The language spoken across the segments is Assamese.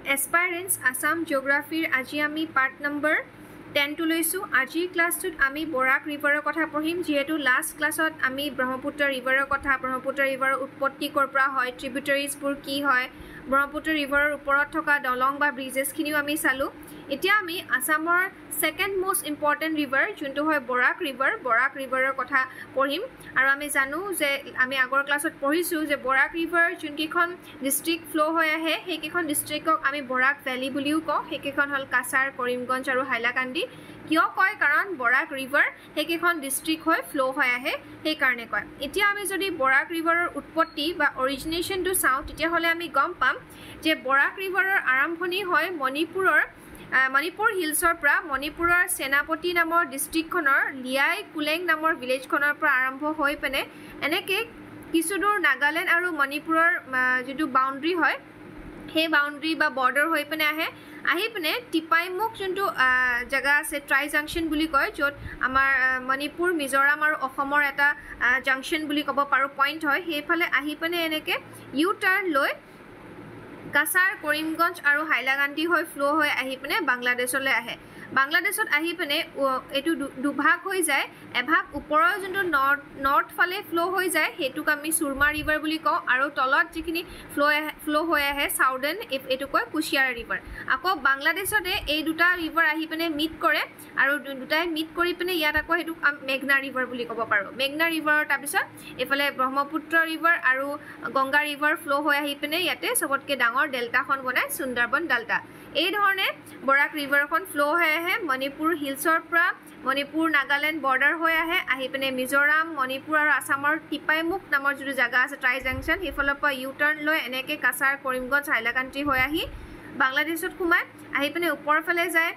Aspirants Assam Geography আজি আমি part number 10 to লৈছো আজি ক্লাসটোত আমি বৰাক ৰিভাৰৰ কথা পঢ়িম যেহেতু লাষ্ট ক্লাসত আমি ব্ৰহ্মপুত্ৰ ৰিভাৰৰ কথা ব্ৰহ্মপুত্ৰ ৰিভাৰৰ উৎপত্তি কৰ পৰা হয় ট্ৰিবিউটাৰিজ বোৰ কি হয় ব্ৰহ্মপুত্ৰ ৰিভাৰৰ ওপৰত থকা দলং বা ব্ৰিজেছ খিনিও আমি চালো এতিয়া আমি আসামৰ সেকেন্ড মোস্ট ইম্পৰ্টেন্ট ৰিভাৰ যোনটো হয় বৰাক ৰিভাৰৰ কথা পঢ়িম আৰু আমি জানো যে আমি আগৰ ক্লাসত পঢ়িছো যে বৰাক ৰিভাৰ যোনকিখন ডিস্ট্ৰিক্ট ফ্লো হৈ আহে সেইকিখন ডিস্ট্ৰিক্টক আমি বৰাক ভ্যালি বুলিও কওঁ সেইকিখন হল কাছাৰ কৰিমগঞ্জ আৰু হাইলাকান্দি কিয় কয় কাৰণ বৰাক ৰিভাৰ সেইকিখন ডিস্ট্ৰিক্ট হৈ ফ্লো হৈ আহে সেই কাৰণে কয় এতিয়া আমি যদি বৰাক ৰিভাৰৰ উৎপত্তি বা অৰিজিনেশনটো চাওঁ তেতিয়া হলে আমি গম পাম যে বৰাক ৰিভাৰৰ আৰম্ভণি হয় মণিপুৰ হিলছৰ পৰা মণিপুৰৰ সেনাপতি নামৰ ডিস্ট্ৰিক্টখনৰ লিয়াই কুলেং নামৰ ভিলেজখনৰ পৰা আৰম্ভ হৈ পেনে এনেকে কিছুদূৰ নাগালেণ্ড আৰু মণিপুৰৰ যেটো বাউণ্ডাৰী হয় সেই বাউণ্ডাৰী বা বৰ্ডাৰ হৈ পেনে আহি পেনে টিপাইমুখ যোনটো জায়গা আছে ট্ৰাই জাংশন বুলি কয় যত আমাৰ মণিপুৰ মিজোৰাম আৰু অসমৰ এটা জাংশন বুলি ক'ব পাৰো পইণ্ট হয় সেইফালে আহি পেনে এনেকে ইউ টাৰ্ণ লৈ কাছাৰ কৰিমগঞ্জ আৰু হাইলাকান্দি হৈ ফ্লো হৈ আহি পেনে বাংলাদেশলৈ আহে বাংলাদেশত আহি পেনে এটো দুভাগ হৈ যায় এভাগ ওপৰৰ যোনটো নৰ্থ ফালে ফ্লো হৈ যায় হেতুক আমি সুৰমা ৰিভাৰ বুলি কওঁ আৰু তলত যিখিনি ফ্লো হৈ আহে সাউদাৰ্ণ এটো কয় কুশিয়াৰা ৰিভাৰ আকৌ বাংলাদেশতে এই দুটা ৰিভাৰ আহি পেনে মিট কৰে আৰু দুটাই মিট কৰি পেনে ইয়াত আকৌ হেতুক মেঘনা ৰিভাৰ বুলি ক'ব পাৰো মেঘনা ৰিভাৰৰ তাৰপিছত এফালে ব্ৰহ্মপুত্ৰ ৰিভাৰ আৰু গংগা ৰিভাৰ ফ্লো হৈ আহি পেনে ইয়াতে সবতকে ডাঙৰ ডেল্টাখন বনায় সুন্দৰবন ডেল্টা এই ধৰণে বৰাক ৰিভাৰখন ফ্লো হৈ আহে মণিপুৰ হিলছৰ পৰা মণিপুৰ নাগালেণ্ড বৰ্ডাৰ হৈ আহি পেনে মিজোৰাম মণিপুৰ আৰু আসামৰ টিপাইমুখ নামৰ যেটো জায়গা আছে ট্ৰাই জাংশন সেইফালৰ পৰা ইউ টাৰ্ণ লৈ এনেকে কাছাৰ কৰিমগঞ্জ হাইলাকান্দি হৈ আহি বাংলাদেশত সোমায় আহি পেনে ওপৰৰ ফালে যায়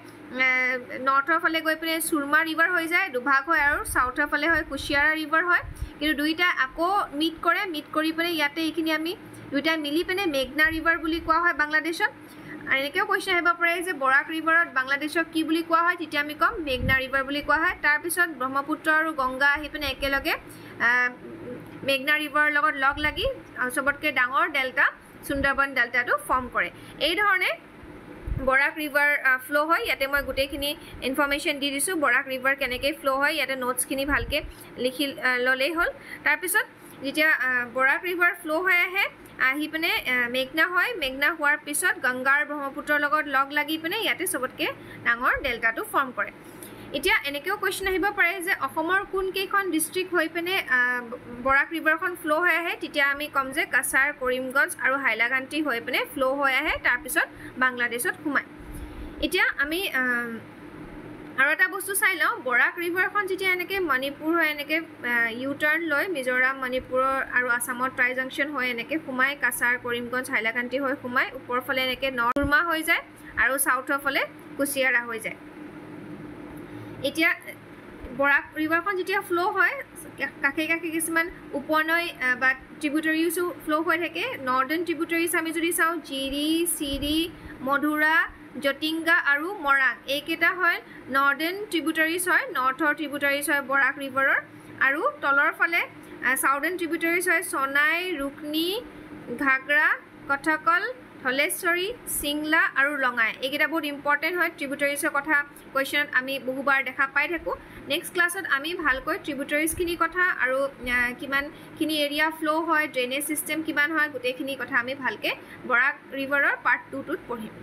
নৰ্থৰ ফালে গৈ পেনে সুৰমা ৰিভাৰ হৈ যায় দুভাগ হয় আৰু সাউথৰ ফালে হয় কুশিয়াৰা ৰিভাৰ হয় কিন্তু দুইটা আকৌ মিট কৰি পেনে ইয়াতে এইখিনি আমি দুইটা মিলি পেনে মেঘনা ৰিভাৰ বুলি কোৱা হয় বাংলাদেশত আৰু এনেকেও কোৱেশ্চন আহিব পাৰে যে বৰাক ৰিভাৰত বাংলাদেশক কি বুলি কোৱা হয় তেতিয়া আমি কম মেঘনা ৰিভাৰ বুলি কোৱা হয় তাৰ পিছত ব্ৰহ্মপুত্ৰ আৰু গংগা আহি পেনে একেলগে মেঘনা ৰিভাৰৰ লগত লগ লাগি সবতকে ডাঙৰ ডেল্টা সুন্দৰবন ডেল্টাটো ফৰ্ম কৰে এই ধৰণে বৰাক ৰিভাৰ ফ্লো হয় ইয়াতে মই গুটেখিনি ইনফৰমেশন দি দিছো বৰাক ৰিভাৰ কেনেকৈ ফ্লো হয় ইয়াতে নোটস খিনি ভালকে লিখি ললেই হল তাৰ পিছত যেতিয়া বৰাক ৰিভাৰ ফ্লো হৈ আহি পেনে মেঘনা হয় মেঘনা হোৱাৰ পিছত গংগা আৰু ব্ৰহ্মপুত্ৰৰ লগত লগ লাগি পেনে ইয়াতে সবতকে ডাঙৰ ডেল্টাটো ফৰ্ম কৰে এতিয়া এনেকেও কোৱেশ্চন আহিব পাৰে যে অসমৰ কোন কেইখন ডিস্ট্ৰিক্ট হৈ পেনে বৰাক ৰিভাৰখন ফ্লো হৈ আহে তেতিয়া আমি কম যে কাছাৰ কৰিমগঞ্জ আৰু হাইলাকান্দি হৈ পেনে ফ্লো হৈ আহে তাৰ পিছত বাংলাদেশত সোমায় এতিয়া আমি আৰু এটা বস্তু চাই লওঁ বৰাক ৰিভাৰখন যেতিয়া এনেকে মণিপুৰ হৈ এনেকে ইউ টাৰ্ণ লৈ মিজোৰাম মণিপুৰৰ আৰু আসামৰ ট্ৰাই জাংশন হৈ এনেকে সোমায় কাছাৰ কৰিমগঞ্জ হাইলাকান্দি হৈ সোমায় ওপৰৰ ফালে এনেকে নৰ্মা হৈ যায় আৰু সাউথৰ ফালে কুশিয়াৰা হৈ যায় এতিয়া বৰাক ৰিভাৰখন যেতিয়া ফ্লো হয় কাষে কিছুমান উপনৈ বা ট্ৰিবিউটাৰিজও ফ্লো হৈ থাকে নৰ্দাৰ্ণ ট্ৰিবিউটাৰিজ আমি যদি চাওঁ জিৰি চিৰি মধুৰা জটিংগা আৰু মৰাং এইকেইটা হয় নৰ্দাৰ্ণ ট্ৰিবিউটাৰিজ হয় নৰ্থৰ ট্ৰিবিউটাৰিজ হয় বৰাক ৰিভাৰৰ আৰু তলৰ ফালে সাউদাৰ্ণ ট্ৰিবিউটাৰিজ হয় সোনাই ৰুকনি ঘাগৰা কথকল ধলেশ্বৰী সিংলা আৰু লঙাই এইকেইটা বহুত ইম্পৰ্টেন্ট হয় ট্ৰিবিউটাৰিজৰ কথা কোৱেশ্চনত আমি বহুবাৰ দেখা পাই থাকো নেক্সট ক্লাছত আমি ভালকৈ ট্ৰিবিউটাৰিজ খিনি কথা আৰু কিমান খিনি এৰিয়া ফ্লো হয় ড্ৰেনেজ সিস্টেম কিমান হয় গুটেখিনি কথা আমি ভালকে বৰাক ৰিভাৰৰ পাৰ্ট 2 টোত পঢ়িম